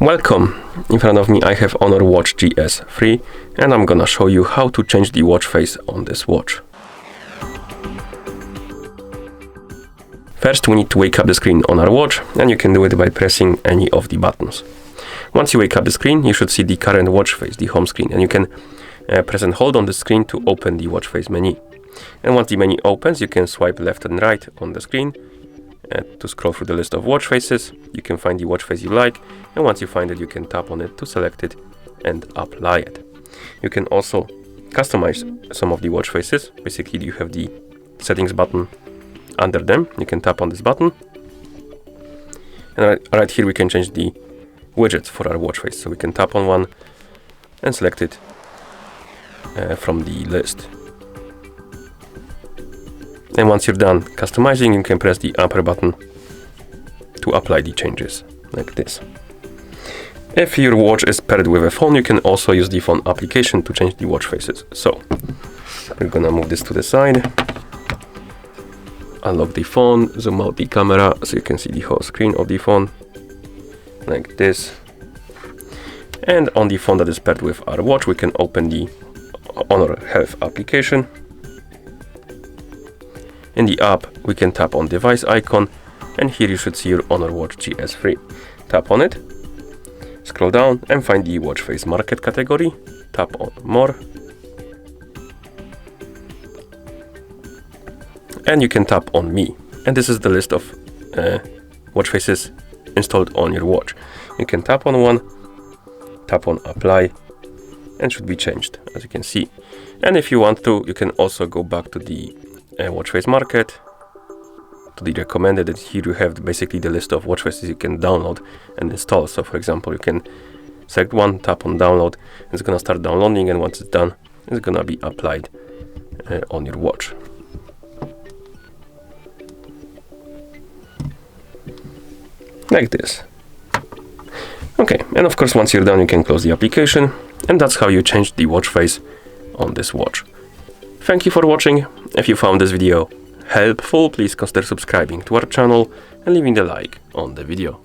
Welcome! In front of me I have Honor Watch GS3 and I'm gonna show you how to change the watch face on this watch. First we need to wake up the screen on our watch, and you can do it by pressing any of the buttons. Once you wake up the screen, you should see the current watch face, the home screen, and you can press and hold on the screen to open the watch face menu. And once the menu opens, you can swipe left and right on the screen to scroll through the list of watch faces. You can find the watch face you like, and once you find it, you can tap on it to select it and apply it. You can also customize some of the watch faces. Basically, you have the settings button under them. You can tap on this button, and right here we can change the widgets for our watch face. So we can tap on one and select it from the list. And once you're done customizing, you can press the upper button to apply the changes, like this. If your watch is paired with a phone, you can also use the phone application to change the watch faces. So we're gonna move this to the side, unlock the phone, zoom out the camera so you can see the whole screen of the phone, like this. And on the phone that is paired with our watch, we can open the Honor Health application. In the app, we can tap on device icon, and here you should see your Honor Watch GS3. Tap on it, scroll down and find the watch face market category. Tap on more, and you can tap on me. And this is the list of watch faces installed on your watch. You can tap on one, tap on apply, and should be changed, as you can see. And if you want to, you can also go back to the watch face market, to the recommended, and here you have basically the list of watch faces you can download and install. So for example, you can select one, tap on download, and it's gonna start downloading, and once it's done, it's gonna be applied on your watch. Like this. Okay, and of course once you're done, you can close the application, and that's how you change the watch face on this watch. Thank you for watching. If you found this video helpful, please consider subscribing to our channel and leaving a like on the video.